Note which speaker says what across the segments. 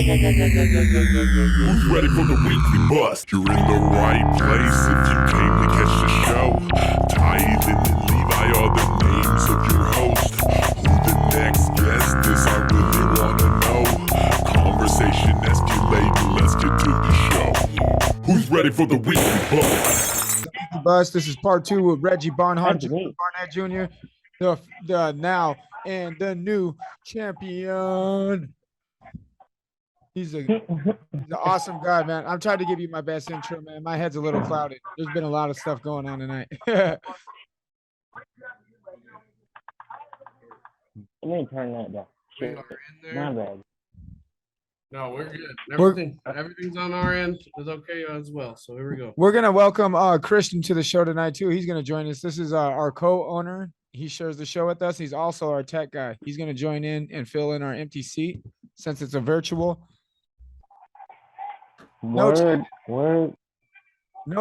Speaker 1: Who's ready for the weekly bust? You're in the right place if you came to catch the show. Tylen and Levi are the names of your host. Who the next guest is, I really wanna know. Conversation escalating, let's get to the show. Who's ready for the weekly bust?
Speaker 2: This is part 2 with Reggie Barnett Jr., the now and the new champion. He's an awesome guy, man. I'm trying to give you my best intro, man. My head's a little clouded. There's been a lot of stuff going on tonight.
Speaker 3: Let me turn that down.
Speaker 4: We are in there.
Speaker 3: My bad.
Speaker 4: No, we're good. Everything's on our end is okay as well. So here we go.
Speaker 2: We're gonna welcome Christian to the show tonight too. He's gonna join us. This is our co-owner. He shares the show with us. He's also our tech guy. He's gonna join in and fill in our empty seat since it's a virtual. No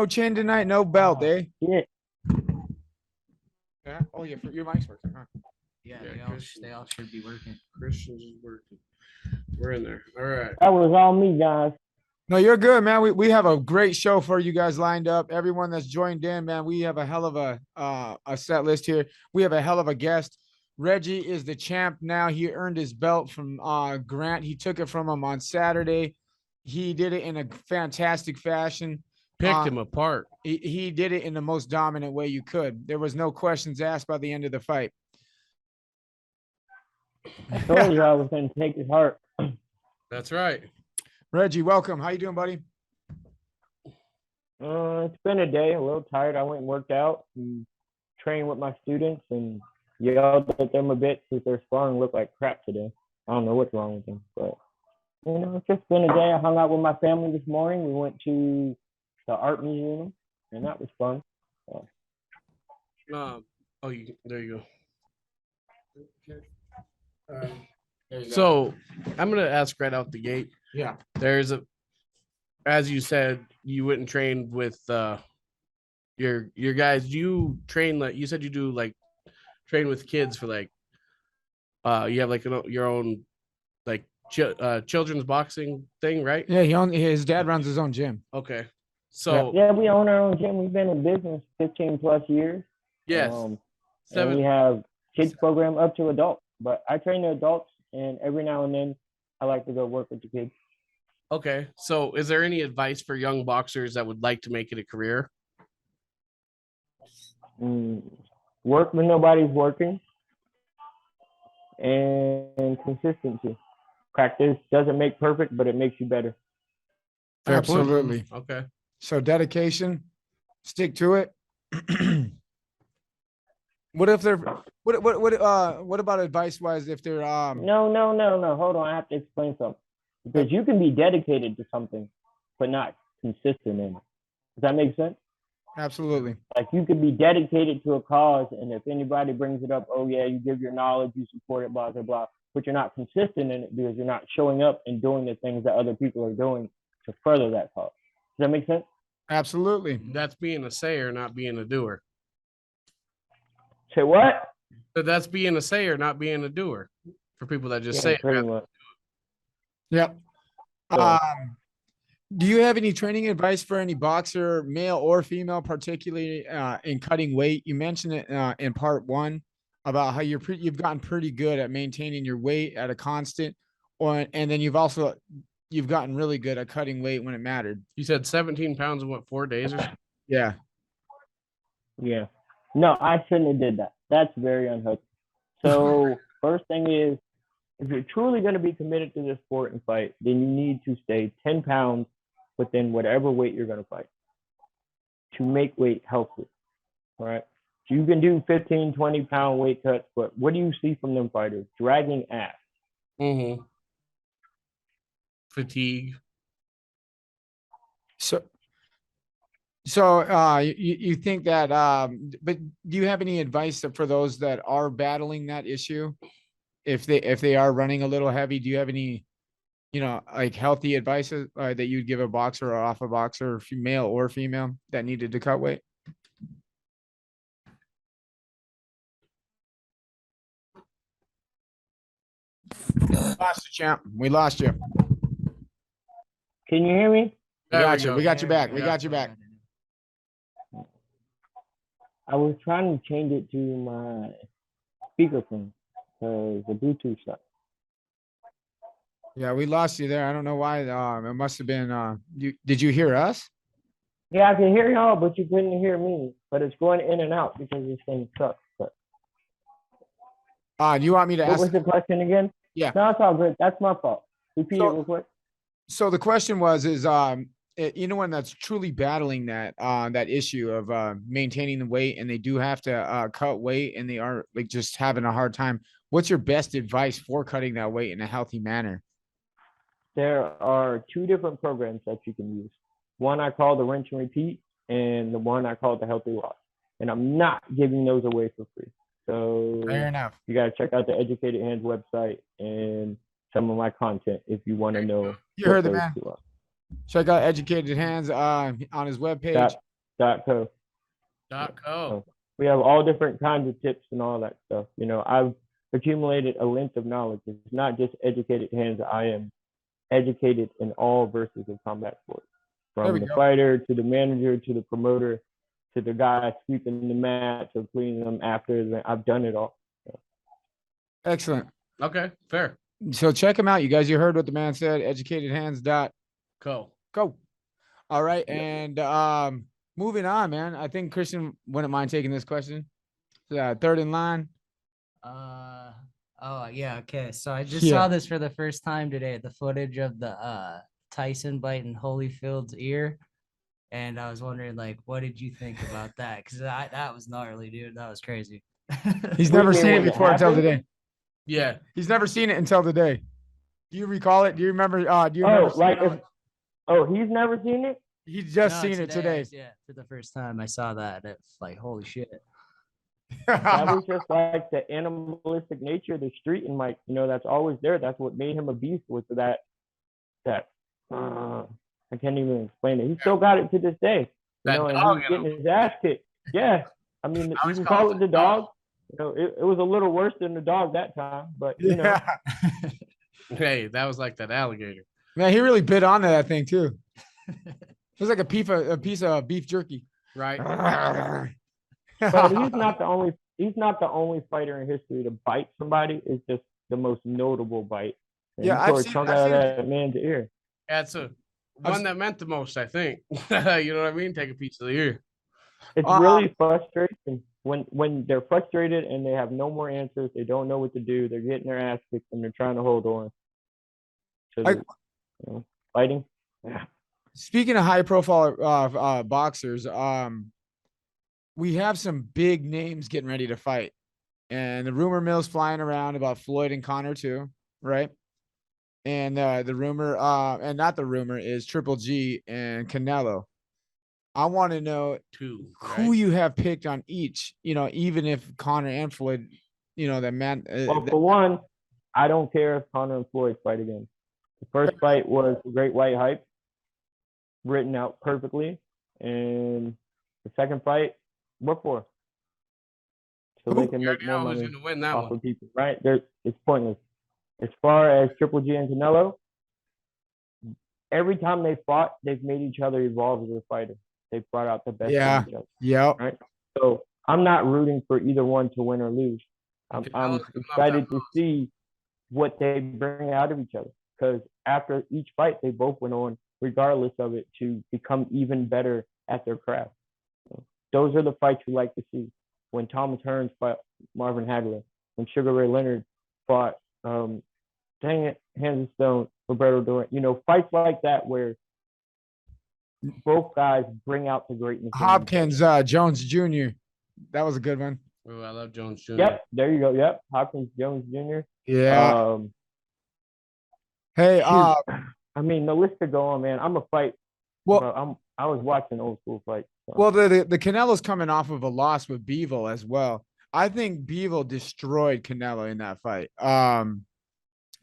Speaker 2: chin tonight, no belt, eh?
Speaker 3: Yeah.
Speaker 2: Yeah. Oh, yeah. Your mic's working, huh?
Speaker 5: Yeah, they all should be working.
Speaker 4: Christian's is working. We're in there. All right.
Speaker 3: That was all me, guys.
Speaker 2: No, you're good, man. We have a great show for you guys lined up. Everyone that's joined in, man, we have a hell of a set list here. We have a hell of a guest. Reggie is the champ now. He earned his belt from Grant. He took it from him on Saturday. He did it in a fantastic fashion.
Speaker 4: Picked him apart.
Speaker 2: He did it in the most dominant way you could. There was no questions asked by the end of the fight.
Speaker 3: I told you I was going to take his heart.
Speaker 4: That's right.
Speaker 2: Reggie, welcome. How you doing, buddy?
Speaker 3: It's been a day, a little tired. I went and worked out and trained with my students and yelled at them a bit because their sparring looked like crap today. I don't know what's wrong with them, but it's just been a day. I hung out with my family this morning. We went to the art museum, and that was fun.
Speaker 4: There you go. So I'm gonna ask right out the gate.
Speaker 2: Yeah.
Speaker 4: There's as you said, you went and trained with your guys. Do you train you said you do train with kids for you have your own children's boxing thing, right?
Speaker 2: Yeah, his dad runs his own gym.
Speaker 4: Okay. So
Speaker 3: yeah, we own our own gym. We've been in business 15 plus years.
Speaker 4: Yes.
Speaker 3: And we have kids program up to adults, but I train the adults, and every now and then I like to go work with the kids.
Speaker 4: Okay. So is there any advice for young boxers that would like to make it a career?
Speaker 3: Work when nobody's working, and consistency. Practice doesn't make perfect, but it makes you better.
Speaker 2: Absolutely.
Speaker 4: Okay.
Speaker 2: So dedication, stick to it. What if they're what about advice wise if they're
Speaker 3: No. Hold on, I have to explain something. Because you can be dedicated to something, but not consistent in it. Does that make sense?
Speaker 2: Absolutely.
Speaker 3: Like you could be dedicated to a cause, and if anybody brings it up, oh yeah, you give your knowledge, you support it, blah blah blah. But you're not consistent in it because you're not showing up and doing the things that other people are doing to further that cause. Does that make sense?
Speaker 2: Absolutely.
Speaker 4: That's being a sayer, not being a doer.
Speaker 3: Say what?
Speaker 4: But that's being a sayer, not being a doer. For people that just say it.
Speaker 3: Pretty much.
Speaker 2: Yep. Do you have any training advice for any boxer, male or female, particularly in cutting weight? You mentioned it in part 1 about how you've gotten pretty good at maintaining your weight at a constant, and then you've gotten really good at cutting weight when it mattered.
Speaker 4: You said 17 pounds in 4 days or something?
Speaker 2: Yeah.
Speaker 3: Yeah. No, I shouldn't have did that. That's very unhealthy. So first thing is, if you're truly going to be committed to this sport and fight, then you need to stay 10 pounds within whatever weight you're going to fight to make weight healthy. All right. So you can do 15, 20 pound weight cuts, but what do you see from them fighters? Dragging ass.
Speaker 4: Mm-hmm. Fatigue.
Speaker 2: So you think that but do you have any advice for those that are battling that issue? If they are running a little heavy, do you have any, healthy advice that you'd give a boxer or off a boxer, male or female, that needed to cut weight? Lost you, champ. We lost you.
Speaker 3: Can you hear me?
Speaker 2: We
Speaker 4: There
Speaker 2: got
Speaker 4: we
Speaker 2: you.
Speaker 4: go.
Speaker 2: We got you back. We
Speaker 4: Yeah.
Speaker 2: got you back.
Speaker 3: I was trying to change it to my speakerphone because the Bluetooth sucks.
Speaker 2: Yeah, we lost you there. I don't know why. It must have been. Did you hear us?
Speaker 3: Yeah, I can hear y'all, but you couldn't hear me. But it's going in and out because this thing sucks. But
Speaker 2: Do you want me to
Speaker 3: what
Speaker 2: ask?
Speaker 3: was the question again?
Speaker 2: Yeah.
Speaker 3: No, it's all good. That's my fault. Repeat it real quick.
Speaker 2: So the question was, anyone that's truly battling that issue of maintaining the weight, and they do have to cut weight, and they are like just having a hard time. What's your best advice for cutting that weight in a healthy manner?
Speaker 3: There are 2 different programs that you can use. One I call the rinse and repeat, and the one I call the healthy loss. And I'm not giving those away for free. So
Speaker 2: Fair enough.
Speaker 3: you got to check out the Educated Hands website and some of my content if you want to know.
Speaker 2: You heard the
Speaker 3: those
Speaker 2: man.
Speaker 3: 2 are.
Speaker 2: Check out Educated Hands on his webpage.
Speaker 3: .co.
Speaker 4: .co.
Speaker 3: We have all different kinds of tips and all that stuff. You know, I've accumulated a length of knowledge. It's not just Educated Hands. I am educated in all verses of combat sports, from the fighter to the manager to the promoter to the guy sweeping the mats or cleaning them after. I've done it all.
Speaker 2: Excellent.
Speaker 4: Okay, fair.
Speaker 2: So check him out, you guys. You heard what the man said. EducatedHands.co. Go. All right, and moving on, man. I think Christian wouldn't mind taking this question. Third in line.
Speaker 5: Oh yeah, okay. So I just saw this for the first time today, the footage of the Tyson biting Holyfield's ear. And I was wondering, like, what did you think about that? Because that was gnarly, dude. That was crazy.
Speaker 2: He's never seen it before until today.
Speaker 4: Yeah.
Speaker 2: He's never seen it until today. Do you recall it? Do you remember? He's
Speaker 3: never seen it?
Speaker 2: He's just seen it today.
Speaker 5: Yeah, for the first time I saw that. It's like, holy shit.
Speaker 3: That was just like the animalistic nature of the street, and like, you know, that's always there. That's what made him a beast, was that I can't even explain it. He still got it to this day, you know, and he's getting his ass kicked. Yeah, I mean, you can call it the dog. You know, it was a little worse than the dog that time, but you know.
Speaker 4: Hey, that was like that alligator.
Speaker 2: Man, he really bit onto that thing too. It was like a piece of beef jerky.
Speaker 4: Right.
Speaker 3: But he's not the only fighter in history to bite somebody. It's just the most notable bite. And
Speaker 2: yeah,
Speaker 3: I've seen that man's ear.
Speaker 4: That's one that meant the most, I think. You know what I mean? Take a piece of the ear.
Speaker 3: It's really frustrating when they're frustrated and they have no more answers. They don't know what to do. They're getting their ass kicked and they're trying to hold on. So fighting. Yeah.
Speaker 2: Speaking of high-profile boxers, we have some big names getting ready to fight, and the rumor mill's flying around about Floyd and Connor too, right? And the rumor, and not the rumor, is Triple G and Canelo. I want to know who you have picked on each. You know, even if Connor and Floyd, you know, that man.
Speaker 3: Well, for one, I don't care if Connor and Floyd fight again. The first fight was the Great White Hype, written out perfectly, and the second fight, what for? So they can make more money off of people, right? It's pointless. As far as Triple G and Canelo, every time they fought, they've made each other evolve as a fighter. They've brought out the best in each other.
Speaker 2: Yeah.
Speaker 3: Right. So I'm not rooting for either one to win or lose. I'm excited to see what they bring out of each other, because after each fight, they both went on, regardless of it, to become even better at their craft. So those are the fights you like to see. When Thomas Hearns fought Marvin Hagler, when Sugar Ray Leonard fought, Hands of Stone, Roberto Duran, you know, fights like that where both guys bring out the greatness.
Speaker 2: Hopkins, Jones Jr. That was a good one.
Speaker 4: Oh, I love Jones Jr.
Speaker 3: Yep, there you go. Yep, Hopkins, Jones Jr.
Speaker 2: Yeah. Hey,
Speaker 3: I mean, the list could go on, man. I'm a fight.
Speaker 2: Well,
Speaker 3: I was watching old school fights. So.
Speaker 2: Well, the Canelo's coming off of a loss with Bivol as well. I think Bivol destroyed Canelo in that fight.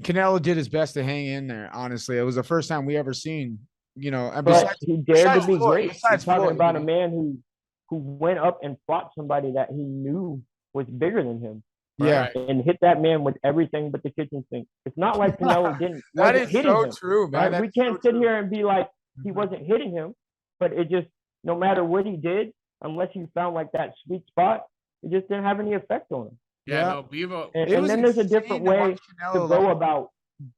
Speaker 2: Canelo did his best to hang in there. Honestly, it was the first time we ever seen, you know. And
Speaker 3: but he dared to be great. He's talking about
Speaker 2: a
Speaker 3: man who went up and fought somebody that he knew was bigger than him.
Speaker 2: Yeah.
Speaker 3: and hit that man with everything but the kitchen sink. It's not like Canelo
Speaker 2: That
Speaker 3: wasn't
Speaker 2: is
Speaker 3: hitting
Speaker 2: so
Speaker 3: him.
Speaker 2: true, man.
Speaker 3: Right?
Speaker 2: That
Speaker 3: We
Speaker 2: is
Speaker 3: can't
Speaker 2: so
Speaker 3: sit
Speaker 2: true.
Speaker 3: here and be like he
Speaker 2: Mhm.
Speaker 3: wasn't hitting him, but it just no matter what he did, unless he found like that sweet spot, it just didn't have any effect on him.
Speaker 4: Yeah,
Speaker 2: Yeah.
Speaker 4: no, Bevo.
Speaker 3: And then there's a different
Speaker 2: insane to
Speaker 3: way
Speaker 2: watch
Speaker 3: to
Speaker 2: Canelo,
Speaker 3: go
Speaker 2: like,
Speaker 3: about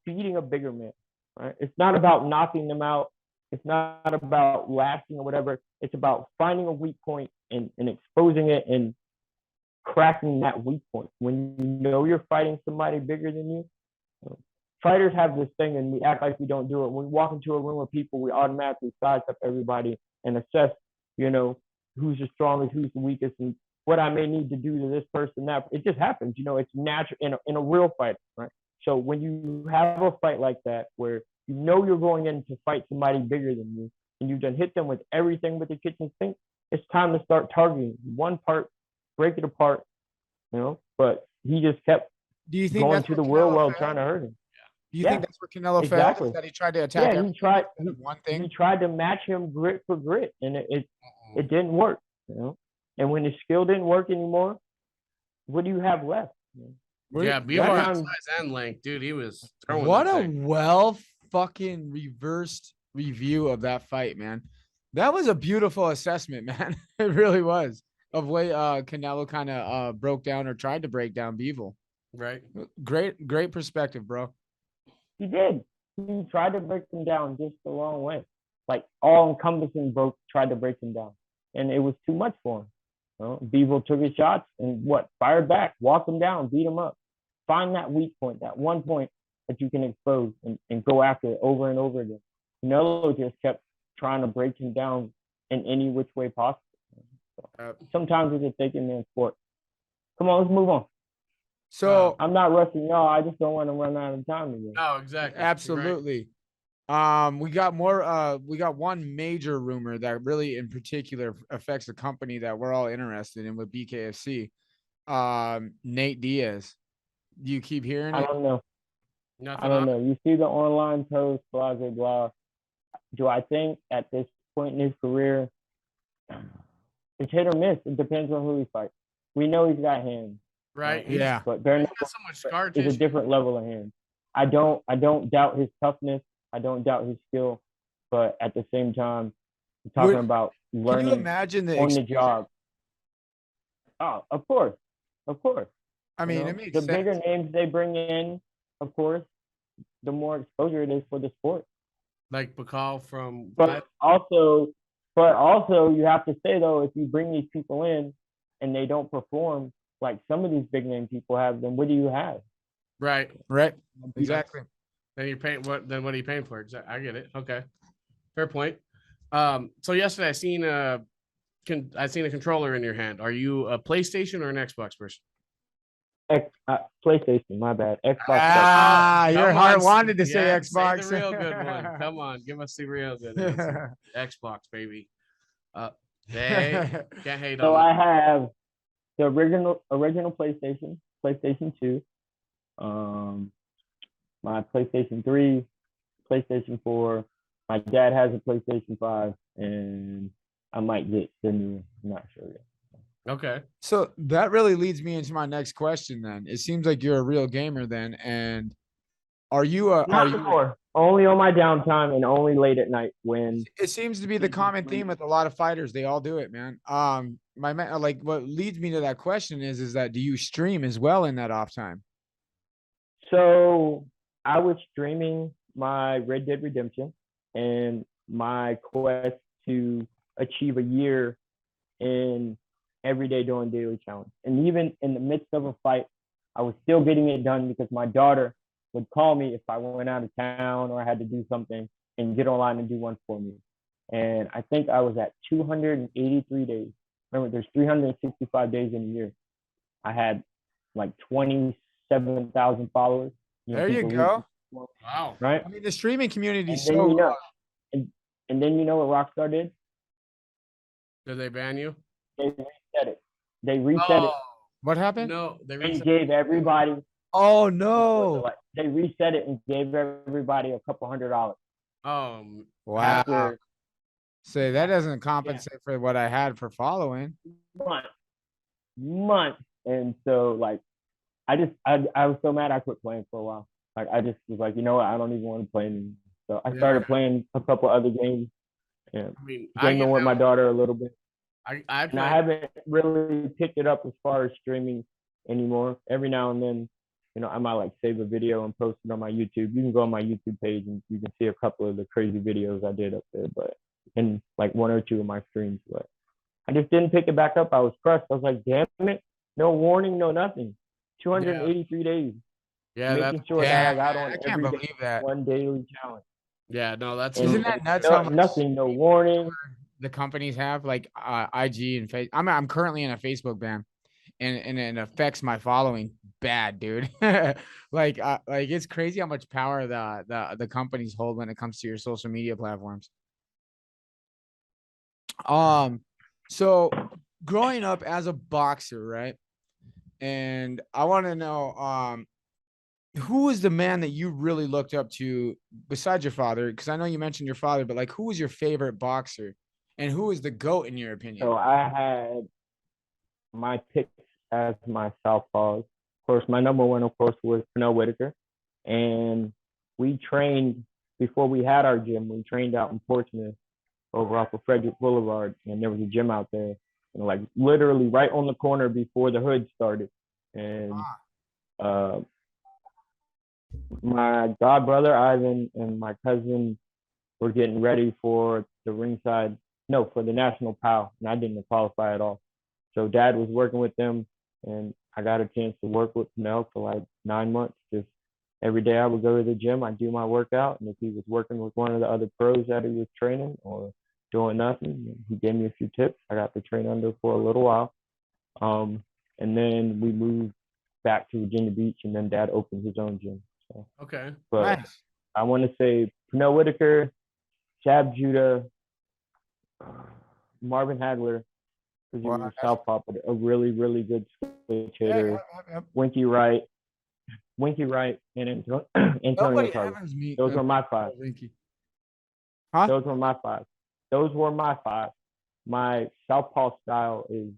Speaker 3: beating a bigger man. Right? It's not about knocking them out. It's not about lasting or whatever. It's about finding a weak point and exposing it and cracking that weak point. When you know you're fighting somebody bigger than you, fighters have this thing and we act like we don't do it. When we walk into a room of people, we automatically size up everybody and assess, you know, who's the strongest, who's the weakest, and what I may need to do to this person. That it just happens, you know, it's natural in a real fight, right? So when you have a fight like that where you know you're going in to fight somebody bigger than you and you've done hit them with everything with the kitchen sink, it's time to start targeting one part, break it apart, you know. But he just kept
Speaker 2: do you think
Speaker 3: going
Speaker 2: that's
Speaker 3: to
Speaker 2: where
Speaker 3: the real
Speaker 2: Canelo
Speaker 3: world
Speaker 2: failed?
Speaker 3: trying to hurt him.
Speaker 2: Do you
Speaker 3: Yeah,
Speaker 2: think that's where Canelo failed?
Speaker 3: exactly.
Speaker 2: Is that he tried to attack
Speaker 3: Yeah,
Speaker 2: everything instead of one
Speaker 3: he
Speaker 2: thing?
Speaker 3: tried to match him grit for grit, and it didn't work, you know. And when his skill didn't work anymore, what do you have left?
Speaker 4: Yeah, Bevo had
Speaker 3: time-
Speaker 4: size and length, dude. He was throwing
Speaker 2: What
Speaker 4: that
Speaker 2: a
Speaker 4: thing.
Speaker 2: well fucking reversed review of that fight, man. That was a beautiful assessment, man. It really was. Of way Canelo kind of broke down or tried to break down Bevel.
Speaker 4: Right.
Speaker 2: Great perspective, bro.
Speaker 3: He did. He tried to break him down just the wrong way, like all encompassing tried to break him down, and it was too much for him. You know? Bevel took his shots and fired back, walked him down, beat him up. Find that weak point, that one point that you can expose and go after it over and over again. Canelo just kept trying to break him down in any which way possible. So, sometimes it's a thinking man's sport. Come on, let's move on.
Speaker 2: So
Speaker 3: I'm not rushing y'all. I just don't want to run out of time again.
Speaker 4: No, exactly. You're right.
Speaker 2: absolutely. We got one major rumor that really in particular affects the company that we're all interested in with BKFC. Nate Diaz. Do you keep hearing
Speaker 3: I
Speaker 2: it?
Speaker 3: don't know.
Speaker 4: Nothing
Speaker 3: I don't
Speaker 4: on
Speaker 3: know. You see the online post, blah, blah, blah. Do I think at this point in his career, it's hit or miss. It depends on who he fights. We know he's got hands.
Speaker 4: Right.
Speaker 2: Yeah.
Speaker 3: But
Speaker 4: He's
Speaker 3: Barnett
Speaker 4: got so much scar
Speaker 3: is a
Speaker 4: tissue.
Speaker 3: different level of hands. I don't doubt his toughness. I don't doubt his skill. But at the same time, we're talking about
Speaker 2: Can you
Speaker 3: learning
Speaker 2: imagine the
Speaker 3: on the
Speaker 2: exposure?
Speaker 3: job. Oh, of course. Of course.
Speaker 2: I mean,
Speaker 3: You know,
Speaker 2: it makes
Speaker 3: the
Speaker 2: sense.
Speaker 3: bigger names they bring in, of course, the more exposure it is for the sport.
Speaker 4: Like Bacall from
Speaker 3: But also you have to say though, if you bring these people in and they don't perform like some of these big name people have, then what do you have?
Speaker 4: right.
Speaker 2: Right. Exactly.
Speaker 4: Then you're paying what are you paying for? I get it. Okay. Fair point. So yesterday I seen a controller in your hand. Are you a PlayStation or an Xbox person?
Speaker 3: PlayStation, my bad. Xbox.
Speaker 2: Your
Speaker 4: Come
Speaker 2: heart
Speaker 4: on,
Speaker 2: wanted to say
Speaker 4: yeah,
Speaker 2: Xbox.
Speaker 4: Say the real good one. Come on, give us the real good answer. Xbox, baby. Hey, can't hate
Speaker 3: So
Speaker 4: on
Speaker 3: I have the original PlayStation, PlayStation 2, my PlayStation 3, PlayStation 4. My dad has a PlayStation 5, and I might get the new one. I'm not sure yet.
Speaker 4: Okay.
Speaker 2: So that really leads me into my next question then. It seems like you're a real gamer then. And are you
Speaker 3: Not anymore. Only on my downtime and only late at night when
Speaker 2: it seems to be the common theme with a lot of fighters. They all do it, man. My man, like what leads me to that question is that do you stream as well in that off time?
Speaker 3: So I was streaming my Red Dead Redemption and my quest to achieve a year in everyday doing daily challenge. And even in the midst of a fight, I was still getting it done because my daughter would call me if I went out of town or I had to do something and get online and do one for me. And I think I was at 283 days. Remember, there's 365 days in a year. I had like 27,000 followers.
Speaker 2: There you go.
Speaker 4: Wow.
Speaker 3: Right?
Speaker 2: I mean, the streaming community is
Speaker 3: And then,
Speaker 2: so
Speaker 3: and then you know what Rockstar did?
Speaker 4: Did they ban you?
Speaker 3: They reset it. They reset it
Speaker 2: What happened?
Speaker 4: No, they
Speaker 3: and
Speaker 4: reset.
Speaker 3: gave everybody.
Speaker 2: Oh no.
Speaker 3: They reset it and gave everybody a couple $100.
Speaker 2: Wow.
Speaker 3: After
Speaker 2: Say that doesn't compensate for what I had for following.
Speaker 3: months. And so like I was so mad I quit playing for a while. Like I just was like, you know what, I don't even want to play anymore. So I
Speaker 4: Yeah.
Speaker 3: started playing a couple other games and
Speaker 4: I mean,
Speaker 3: gaming with my daughter a little bit.
Speaker 4: I
Speaker 3: And I
Speaker 4: play.
Speaker 3: haven't really picked it up as far as streaming anymore. Every now and then, I might like save a video and post it on my YouTube. You can go on my YouTube page and you can see a couple of the crazy videos I did up there, but and like one or two of my streams. But I just didn't pick it back up. I was crushed. I was like, damn it, no warning, no nothing. 283 days.
Speaker 4: Yeah,
Speaker 3: Making sure that
Speaker 2: Yeah,
Speaker 3: I got
Speaker 2: man,
Speaker 3: on
Speaker 2: I can't
Speaker 3: every day,
Speaker 2: believe that.
Speaker 3: one daily challenge.
Speaker 4: yeah. No, that's
Speaker 2: Isn't
Speaker 3: And
Speaker 2: that nuts how much
Speaker 3: nothing, no warning.
Speaker 2: the companies have like IG and face? I'm currently in a Facebook ban, and it affects my following bad, dude. like it's crazy how much power the companies hold when it comes to your social media platforms. So growing up as a boxer, right? And I want to know who was the man that you really looked up to besides your father? Because I know you mentioned your father, but like who was your favorite boxer and who is the GOAT in your opinion?
Speaker 3: So I had my picks as my southpaws. Of course, my number one, of course, was Pernell Whitaker. And we trained before we had our gym. We trained out in Portsmouth over off of Frederick Boulevard, and there was a gym out there, like literally right on the corner before the hood started. And my god brother Ivan and my cousin were getting ready for the for the national POW, and I didn't qualify at all. So dad was working with them, and I got a chance to work with Pernell for like 9 months. Just every day I would go to the gym, I'd do my workout, and if he was working with one of the other pros that he was training or doing nothing, he gave me a few tips. I got to train under for a little while. And then we moved back to Virginia Beach, and then dad opened his own gym. So,
Speaker 4: okay.
Speaker 3: but
Speaker 2: Nice.
Speaker 3: I want to say Pernell Whitaker, Jab Judah, Marvin Hagler, because he was a southpaw, but a really, really good switch hitter. Winky Wright, and Antonio Carlos. Those were my five.
Speaker 2: Huh?
Speaker 3: Those were my five. Those were my five. My southpaw style is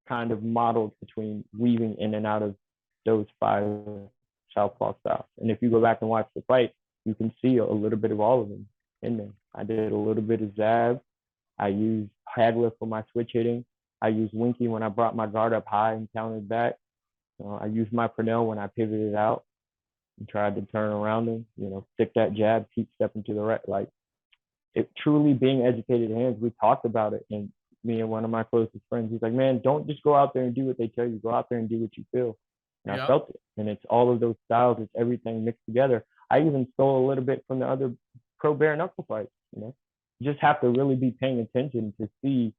Speaker 3: kind of modeled between weaving in and out of those five southpaw styles. And if you go back and watch the fight, you can see a little bit of all of them in there. I did a little bit of Zab. I used Hagler for my switch hitting. I used Winky when I brought my guard up high and countered back. I used my Pernell when I pivoted out and tried to turn around him, stick that jab, keep stepping to the right. Like, it truly being educated hands, we talked about it. And me and one of my closest friends, he's like, man, don't just go out there and do what they tell you. Go out there and do what you feel. And I felt it. And it's all of those styles. It's everything mixed together. I even stole a little bit from the other pro bare knuckle fights, You just have to really be paying attention to see,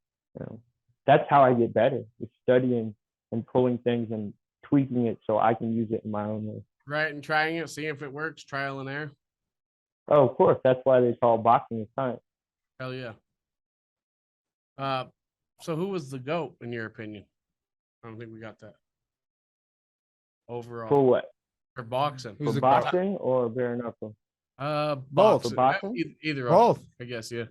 Speaker 3: that's how I get better. It's studying and pulling things and tweaking it so I can use it in my own way.
Speaker 4: Right, and trying it, seeing if it works, trial and error.
Speaker 3: Oh, of course. That's why they call boxing a science.
Speaker 4: Hell yeah. So who was the GOAT in your opinion? I don't think we got that. Overall.
Speaker 3: For what?
Speaker 4: For boxing.
Speaker 3: For boxing or bare knuckle?
Speaker 2: Both.
Speaker 3: For boxing?
Speaker 4: Either
Speaker 2: both.
Speaker 4: I guess, yeah.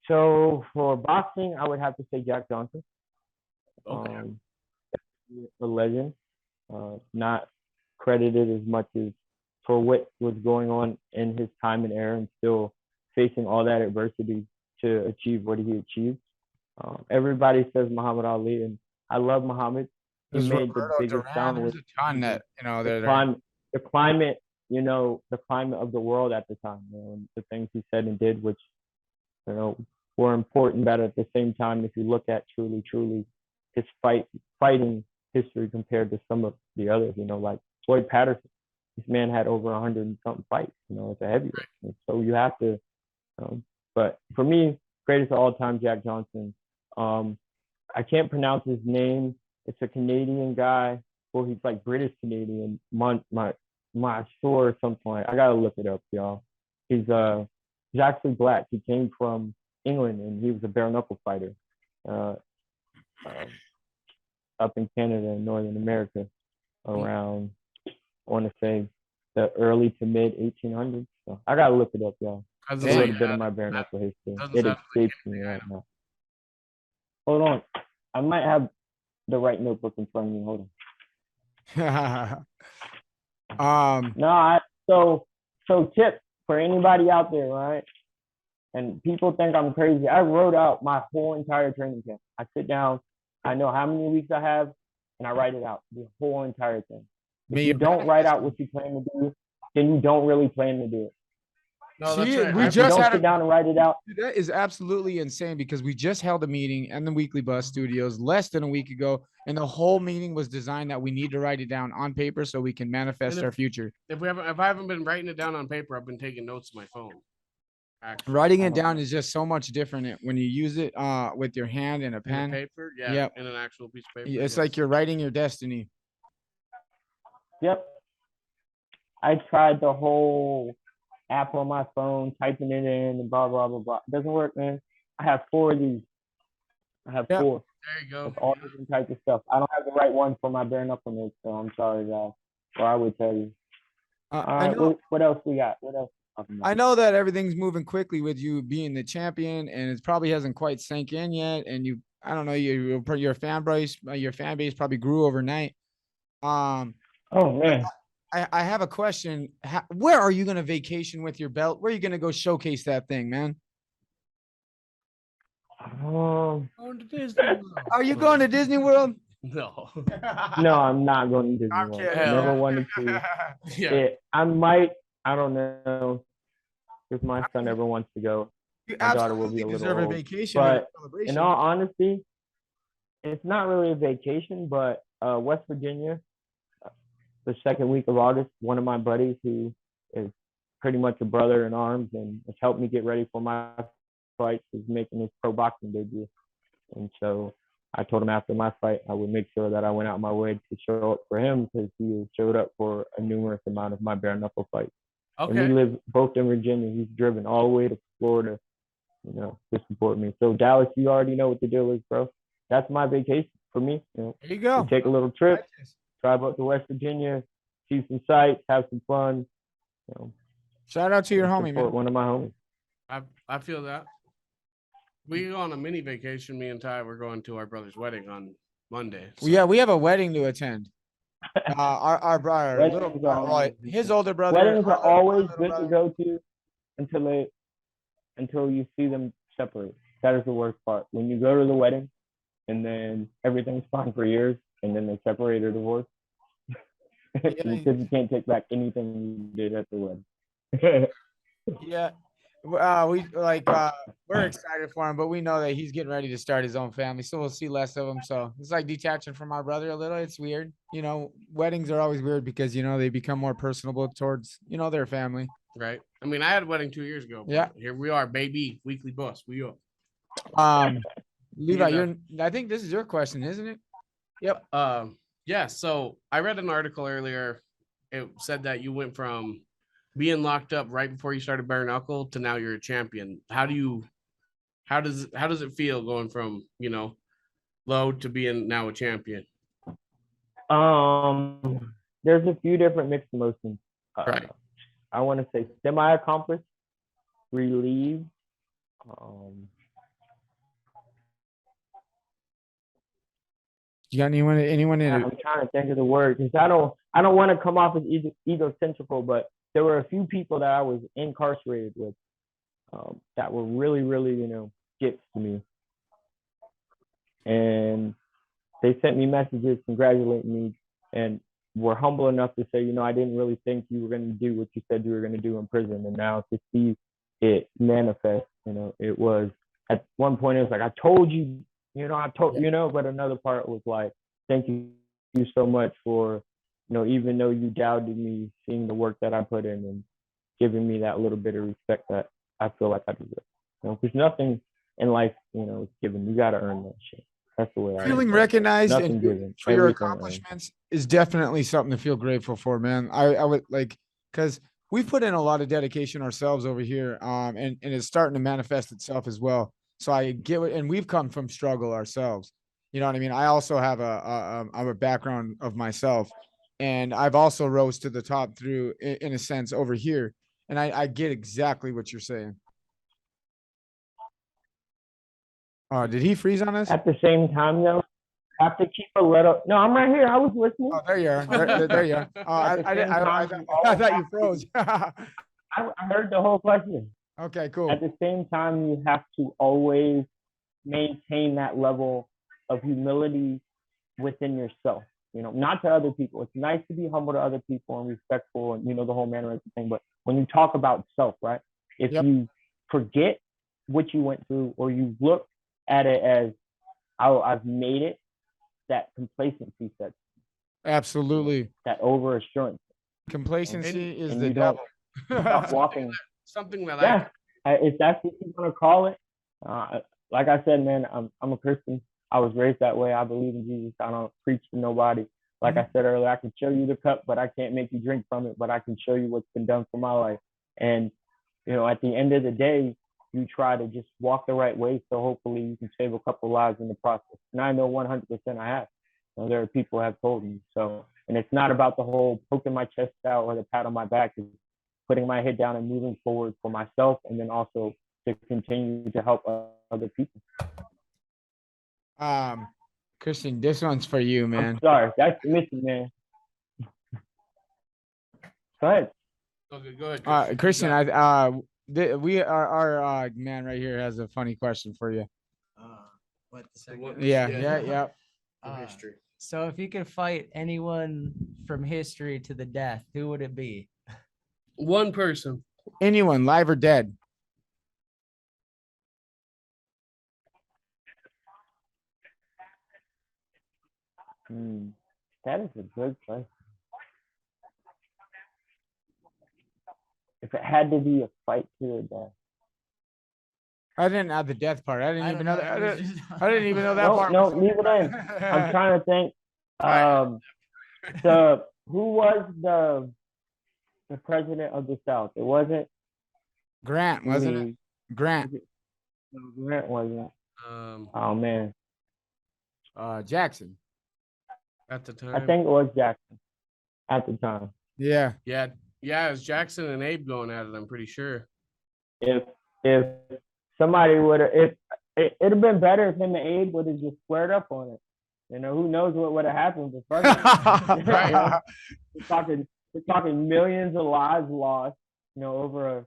Speaker 3: So for boxing, I would have to say Jack Johnson.
Speaker 4: Okay.
Speaker 3: A legend. Not credited as much as for what was going on in his time and era, and still facing all that adversity to achieve what he achieved. Everybody says Muhammad Ali, and I love Muhammad. He made the biggest sound with
Speaker 2: the climate,
Speaker 3: the climate, the climate of the world at the time, and the things he said and did, which, were important. But at the same time, if you look at truly his fighting history compared to some of the others, like Floyd Patterson, this man had over 100 and something fights, it's a heavyweight. Right. So you have to, but for me, greatest of all time, Jack Johnson. I can't pronounce his name. It's a Canadian guy, or he's like British Canadian, my or something like. I gotta look it up, y'all. He's actually black. He came from England, and he was a bare knuckle fighter, up in Canada and Northern America, around, I want to say, the early to mid 1800s. So I gotta look it up, y'all. A little bit of my bare knuckle history. It escapes me right now. Hold on, I might have the right notebook in front of me. Hold on.
Speaker 2: um,
Speaker 3: So tip for anybody out there, right? And people think I'm crazy. I wrote out my whole entire training camp. I sit down, I know how many weeks I have, and I write it out, the whole entire thing. If you don't write out what you plan to do, then you don't really plan to do it.
Speaker 4: No,
Speaker 2: See,
Speaker 4: that's right.
Speaker 2: we
Speaker 3: If you
Speaker 2: just
Speaker 3: don't
Speaker 2: had
Speaker 3: sit down and write it out.
Speaker 2: that is absolutely insane because we just held a meeting in the Weekly Bus Studios less than a week ago, and the whole meeting was designed that we need to write it down on paper so we can manifest our future.
Speaker 4: If I haven't been writing it down on paper, I've been taking notes on my phone. Actually.
Speaker 2: Writing it down is just so much different when you use it with your hand and a
Speaker 4: In
Speaker 2: pen.
Speaker 4: a paper, yeah,
Speaker 2: Yep.
Speaker 4: in an actual piece of paper.
Speaker 2: It's like you're writing your destiny.
Speaker 3: Yep. I tried the whole app on my phone, typing it in and blah, blah, blah, blah. It doesn't work, man. I have 4 of these. I have 4.
Speaker 4: There you go.
Speaker 3: With all different types of stuff. I don't have the right one for my bare knuckle notes, so I'm sorry, guys. Or I would tell you. All right, what else we got? What else?
Speaker 2: I know that everything's moving quickly with you being the champion, and it probably hasn't quite sank in yet. And I don't know, your fan base probably grew overnight.
Speaker 3: Oh man,
Speaker 2: I have a question. Where are you going to vacation with your belt? Where are you going to go showcase that thing, man?
Speaker 4: Going to Disney World.
Speaker 2: Are you going to Disney World?
Speaker 4: No.
Speaker 3: No, I'm not going to Disney World.
Speaker 2: kidding.
Speaker 3: Never wanted to.
Speaker 4: Yeah.
Speaker 3: I might. I don't know if my son ever wants to go.
Speaker 2: You
Speaker 3: My daughter will
Speaker 2: absolutely
Speaker 3: be a
Speaker 2: deserve
Speaker 3: little
Speaker 2: a
Speaker 3: old.
Speaker 2: vacation. and a
Speaker 3: But
Speaker 2: celebration.
Speaker 3: in all honesty, it's not really a vacation, but West Virginia, the second week of August, one of my buddies who is pretty much a brother in arms and has helped me get ready for my fights is making his pro boxing debut. And so I told him after my fight, I would make sure that I went out my way to show up for him because he showed up for a numerous amount of my bare knuckle fights.
Speaker 4: Okay.
Speaker 3: And we live both in Virginia. He's driven all the way to Florida, to support me. So Dallas, you already know what the deal is, bro. That's my vacation for me.
Speaker 2: There you go.
Speaker 3: We take a little trip, drive up to West Virginia, see some sights, have some fun.
Speaker 2: Shout out to your homie, man.
Speaker 3: One of my homies.
Speaker 4: I feel that. We go on a mini vacation. Me and Ty, we're going to our brother's wedding on Monday. So.
Speaker 2: Yeah, we have a wedding to attend. Our brother, his older brother.
Speaker 3: Weddings are always good to go to until you see them separate. That is the worst part. When you go to the wedding and then everything's fine for years and then they separate or divorce. Because you can't take back anything you did at the wedding.
Speaker 2: Yeah. We're excited for him, but we know that he's getting ready to start his own family, so we'll see less of him. So it's like detaching from our brother a little. It's weird, weddings are always weird because they become more personable towards their family.
Speaker 4: Right. I mean, I had a wedding 2 years ago.
Speaker 2: Yeah.
Speaker 4: Here we are, baby. Weekly Bus. We up.
Speaker 2: Levi, I think this is your question, isn't it? Yep.
Speaker 4: Yeah. So I read an article earlier. It said that you went from being locked up right before you started bare knuckle to now you're a champion. How does it feel going from, low to being now a champion?
Speaker 3: There's a few different mixed emotions.
Speaker 4: Right.
Speaker 3: I want to say semi-accomplished, relieved.
Speaker 2: You got anyone in
Speaker 3: I'm trying to think of the word because I don't want to come off as egocentrical, but there were a few people that I was incarcerated with that were really, really, gifts to me. And they sent me messages congratulating me and were humble enough to say, I didn't really think you were going to do what you said you were going to do in prison. And now to see it manifest, it was at one point, it was like, I told you, but another part was like, thank you so much for, even though you doubted me, seeing the work that I put in and giving me that little bit of respect that I feel like I deserve. Because nothing in life, is given. You got to earn that shit. That's the way I
Speaker 2: feeling recognized and
Speaker 3: given.
Speaker 2: for your accomplishments is definitely something to feel grateful for, man. I would because we've put in a lot of dedication ourselves over here, and it's starting to manifest itself as well. So I get it, and we've come from struggle ourselves. You know what I mean? I also have a background of myself, and I've also rose to the top through, in a sense, over here. And I get exactly what you're saying. Did he freeze on us?
Speaker 3: At the same time, though, have to keep a little. No, I'm right here. I was listening.
Speaker 2: Oh, there you are. There you are. Oh, I thought you froze.
Speaker 3: I heard the whole question.
Speaker 2: Okay, cool.
Speaker 3: At the same time, you have to always maintain that level of humility within yourself. You know, not to other people. It's nice to be humble to other people and respectful and, you know, the whole mannerism thing. But when you talk about self, right, if you forget what you went through or you look at it as, oh, I've made it, that complacency sets.
Speaker 2: Absolutely.
Speaker 3: That overassurance.
Speaker 2: Complacency is
Speaker 3: and
Speaker 2: the
Speaker 3: you
Speaker 2: devil.
Speaker 3: Stop walking.
Speaker 4: Something that
Speaker 3: Yeah, if that's what you want to call it. Like I said, man, I'm a Christian. I was raised that way. I believe in Jesus. I don't preach to nobody. Like I said earlier, I can show you the cup, but I can't make you drink from it. But I can show you what's been done for my life. And, you know, at the end of the day, you try to just walk the right way. So hopefully you can save a couple lives in the process. And I know 100% I have. You know, there are people who have told me. So, and it's not about the whole poking my chest out or the pat on my back. It's putting my head down and moving forward for myself, and then also to continue to help other people.
Speaker 2: Christian, this one's for you, man.
Speaker 3: I'm sorry, that's the mission, man. Go ahead.
Speaker 4: Okay, go ahead.
Speaker 2: Christian, our man right here has a funny question for you.
Speaker 5: What the second?
Speaker 2: Yeah.
Speaker 4: History.
Speaker 5: So if you could fight anyone from history to the death, who would it be?
Speaker 4: One person.
Speaker 2: Anyone, live or dead?
Speaker 3: That is a good question. If it had to be a fight to the death.
Speaker 2: I didn't add the death part. I didn't even know that. I didn't even know that
Speaker 3: No,
Speaker 2: part.
Speaker 3: no, leave it in. I'm trying to think. Who was the president of the South? It wasn't
Speaker 2: Grant, wasn't it? Grant.
Speaker 3: No, Grant wasn't. Oh man.
Speaker 2: Jackson.
Speaker 4: At the time.
Speaker 3: I think it was Jackson. At the time.
Speaker 2: Yeah.
Speaker 4: Yeah. It was Jackson and Abe going at it, I'm pretty sure.
Speaker 3: If somebody would have, it'd have been better if him and Abe would have just squared up on it. You know, who knows what would have happened? But right. We're talking millions of lives lost, you know, over a,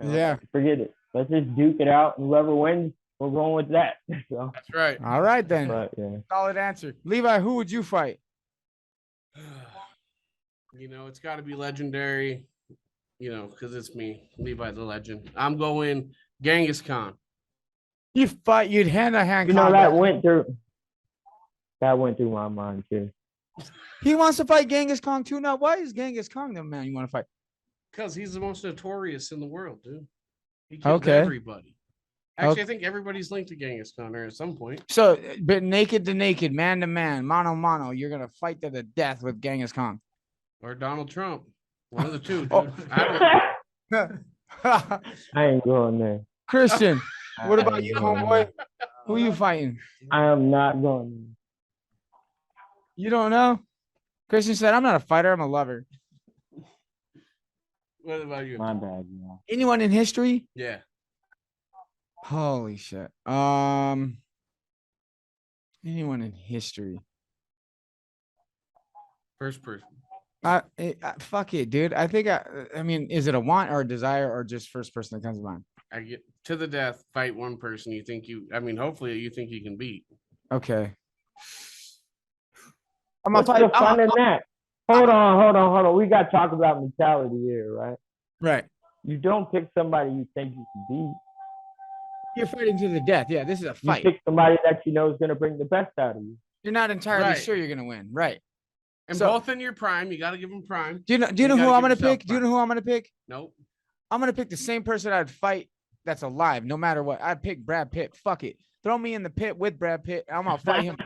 Speaker 3: you know, forget it. Let's just duke it out, and whoever wins, we're going with that. So
Speaker 4: that's right.
Speaker 2: All right then.
Speaker 3: But, yeah.
Speaker 2: Solid answer. Levi, who would you fight?
Speaker 4: You know, it's got to be legendary, you know, because it's me, Levi the legend. I'm going Genghis Khan.
Speaker 2: You'd hand-to-hand
Speaker 3: You know,
Speaker 2: combat.
Speaker 3: that went through my mind too.
Speaker 2: He wants to fight Genghis Khan too now. Why is Genghis Khan the man you want to fight?
Speaker 4: Because he's the most notorious in the world, dude. He killed everybody. Actually, I think everybody's linked to Genghis Khan at some point.
Speaker 2: So, but naked to naked, man to man, mano mano, you're gonna fight to the death with Genghis Khan.
Speaker 4: Or Donald Trump. One of the two, dude.
Speaker 3: I ain't going there.
Speaker 2: Christian, what about you, homeboy? Who are you fighting?
Speaker 3: I am not going there.
Speaker 2: You don't know? Christian said, I'm not a fighter, I'm a lover.
Speaker 4: What about you?
Speaker 3: My bad, yeah.
Speaker 2: Anyone in history?
Speaker 4: Yeah.
Speaker 2: Holy shit. Anyone in history?
Speaker 4: First person.
Speaker 2: Fuck it, dude. I think I mean, is it a want or a desire or just first person that comes to mind?
Speaker 4: I get to the death, fight one person hopefully you think you can beat.
Speaker 2: Okay.
Speaker 3: What's the fun in that? Hold on. We got to talk about mentality here, right?
Speaker 2: Right.
Speaker 3: You don't pick somebody you think you can beat.
Speaker 2: You're fighting to the death. Yeah, this is a fight.
Speaker 3: You pick somebody that you know is going to bring the best out of you.
Speaker 2: You're not entirely sure you're going to win. Right.
Speaker 4: And both in your prime, you got to give them prime.
Speaker 2: Do you know who I'm going to pick? Do you know who I'm going to pick?
Speaker 4: Nope.
Speaker 2: I'm going to pick the same person I'd fight that's alive, no matter what. I'd pick Brad Pitt. Fuck it. Throw me in the pit with Brad Pitt. I'm going to fight him.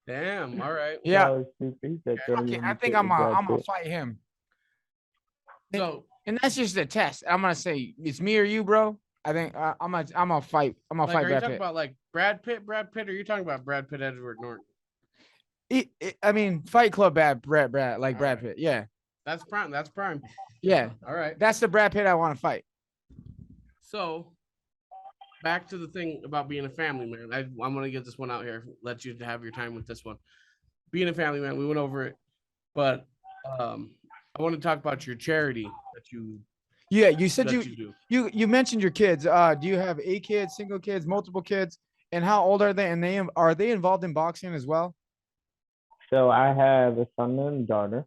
Speaker 4: Damn. All right.
Speaker 2: Yeah. I think I'm going to fight him.
Speaker 4: So,
Speaker 2: and that's just a test. I'm going to say, it's me or you, bro. I think I'm gonna fight. I'm gonna fight
Speaker 4: Brad Pitt. Are you talking about like Brad Pitt, or are you talking about Brad Pitt, Edward Norton?
Speaker 2: I mean, Fight Club, Brad Pitt. Yeah,
Speaker 4: that's prime.
Speaker 2: Yeah,
Speaker 4: all right.
Speaker 2: That's the Brad Pitt I want to fight.
Speaker 4: So, back to the thing about being a family man. I'm gonna get this one out here. Let you have your time with this one. Being a family man, we went over it, but I want to talk about your charity that you
Speaker 2: Yeah, you said
Speaker 4: that you do.
Speaker 2: you mentioned your kids. Do you have a kid, single kids, multiple kids, and how old are they? And are they involved in boxing as well?
Speaker 3: So I have a son and a daughter,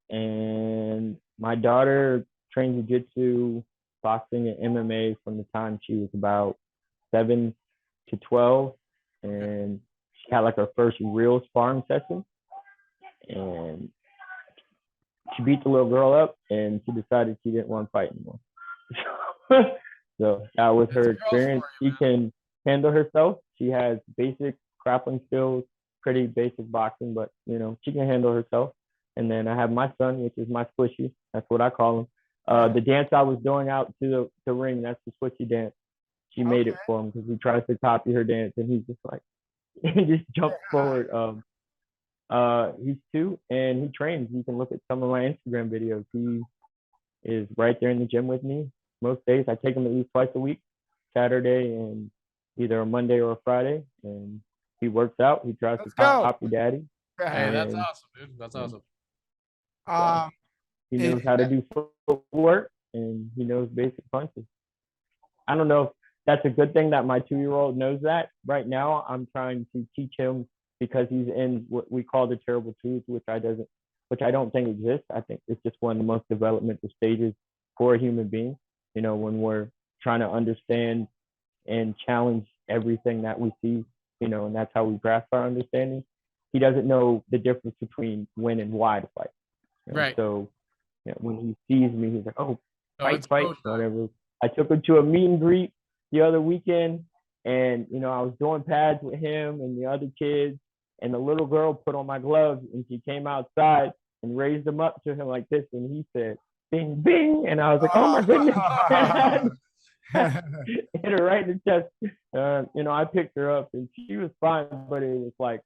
Speaker 3: and my daughter trained jiu-jitsu, boxing, and MMA from the time she was about 7 to 12, and she had like her first real sparring session, and she beat the little girl up, and she decided she didn't want to fight anymore. So that was her experience. She can handle herself. She has basic grappling skills, pretty basic boxing, but she can handle herself. And then I have my son, which is my squishy. That's what I call him. The dance I was doing out to the ring, that's the squishy dance. She made it for him because he tries to copy her dance, and he's just like, he just jumps forward. He's 2, and he trains. You can look at some of my Instagram videos. He is right there in the gym with me most days. I take him at least twice a week, Saturday and either a Monday or a Friday, and he works out. He tries to copy daddy.
Speaker 4: Hey, that's awesome, dude. That's awesome.
Speaker 3: He knows how to do footwork, and he knows basic punches. I don't know if that's a good thing that my 2-year-old knows that. Right now, I'm trying to teach him because he's in what we call the terrible twos, which I don't think exists. I think it's just one of the most developmental stages for a human being. When we're trying to understand and challenge everything that we see, and that's how we grasp our understanding. He doesn't know the difference between when and why to fight.
Speaker 4: Right.
Speaker 3: So when he sees me, he's like, "Oh, fight,
Speaker 4: go
Speaker 3: whatever." I took him to a meet and greet the other weekend, and I was doing pads with him and the other kids, and the little girl put on my gloves, and she came outside and raised them up to him like this, and he said, "Bing, bing," and I was like, "Oh my goodness!" Hit her right in the chest. I picked her up, and she was fine, but it was like,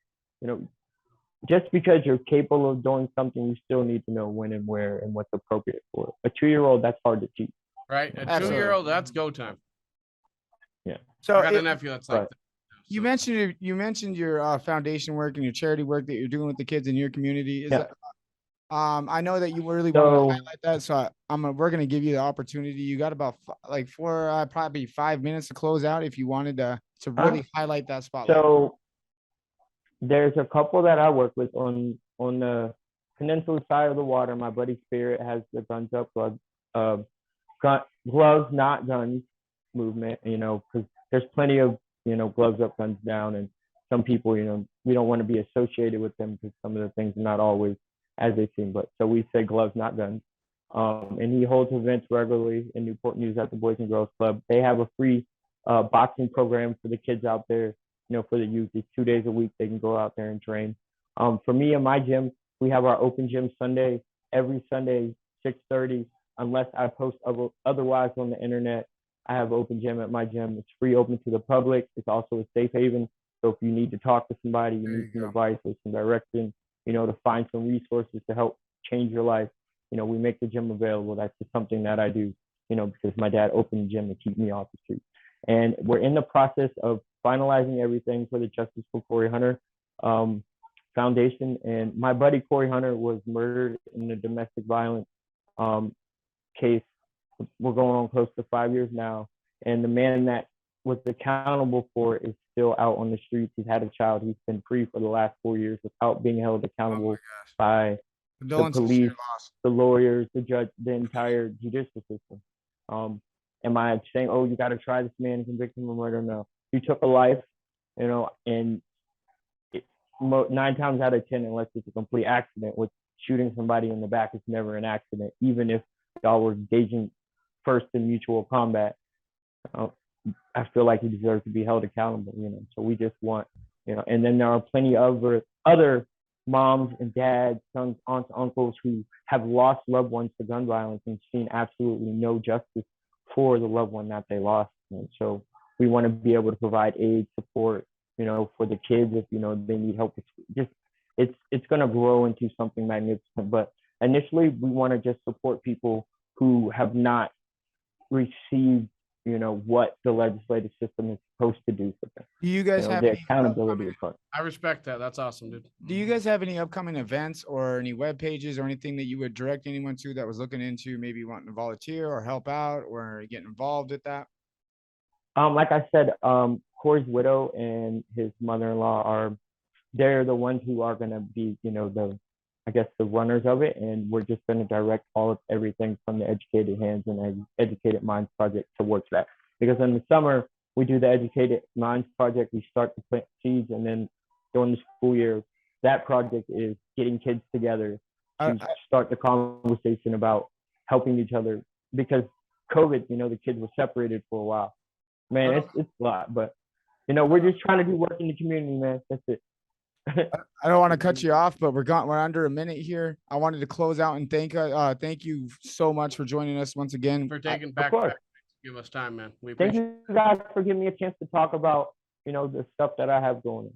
Speaker 3: just because you're capable of doing something, you still need to know when and where and what's appropriate for it. A 2-year-old, that's hard to teach.
Speaker 4: Right, a 2-year-old, that's go time.
Speaker 3: Yeah.
Speaker 2: So
Speaker 4: I got a nephew that's like that.
Speaker 2: You mentioned your foundation work and your charity work that you're doing with the kids in your community. Is that I know that you really want to highlight that, so we're gonna give you the opportunity. You got about probably 5 minutes to close out if you wanted to really highlight that spotlight.
Speaker 3: So there's a couple that I work with on the peninsula side of the water. My buddy Spirit has the guns up, gloves not guns movement. Because there's plenty of gloves up, guns down, and some people we don't want to be associated with them because some of the things are not always as they seem. But so we say gloves not guns. And he holds events regularly in Newport News at the Boys and Girls Club. They have a free boxing program for the kids out there. For the youth, it's 2 days a week. They can go out there and train. For me and my gym, we have our open gym Sunday, every Sunday, 6:30, unless I post otherwise on the internet. I have open gym at my gym. It's free, open to the public. It's also a safe haven. So if you need to talk to somebody, you need some advice or some direction, to find some resources to help change your life, we make the gym available. That's just something that I do, because my dad opened the gym to keep me off the street. And we're in the process of finalizing everything for the Justice for Corey Hunter Foundation. And my buddy Corey Hunter was murdered in a domestic violence case. We're going on close to 5 years now. And the man that was accountable for it is still out on the streets. He's had a child. He's been free for the last 4 years without being held accountable by the police, the lawyers, the judge, the entire judicial system. Am I saying, oh, you got to try this man and convict him of murder? No. He took a life, and 9 times out of 10, unless it's a complete accident, which shooting somebody in the back is never an accident, even if y'all were engaging first in mutual combat. I feel like he deserves to be held accountable, So we just want, and then there are plenty of other moms and dads, sons, aunts, uncles who have lost loved ones to gun violence and seen absolutely no justice for the loved one that they lost. And so we want to be able to provide aid, support, for the kids if, they need help. It's going to grow into something magnificent. But initially, we want to just support people who have not received what the legislative system is supposed to do for them.
Speaker 2: Do you guys have
Speaker 3: The
Speaker 2: any
Speaker 3: accountability part.
Speaker 4: I respect that. That's awesome, dude.
Speaker 2: Do you guys have any upcoming events or any web pages or anything that you would direct anyone to that was looking into maybe wanting to volunteer or help out or get involved with that?
Speaker 3: Like I said, Corey's widow and his mother-in-law they're the ones who are going to be, the runners of it. And we're just going to direct all of everything from the Educated Hands and Educated Minds project towards that. Because in the summer, we do the Educated Minds project. We start to plant seeds, and then during the school year, that project is getting kids together to start the conversation about helping each other. Because COVID, the kids were separated for a while. Man, it's a lot, but we're just trying to do work in the community, man. That's it.
Speaker 2: I don't want to cut you off, but we're under a minute here. I wanted to close out and thank you so much for joining us once again.
Speaker 4: For taking back give us time, man. We
Speaker 3: Thank
Speaker 4: appreciate
Speaker 3: you guys for giving me a chance to talk about, the stuff that I have going on.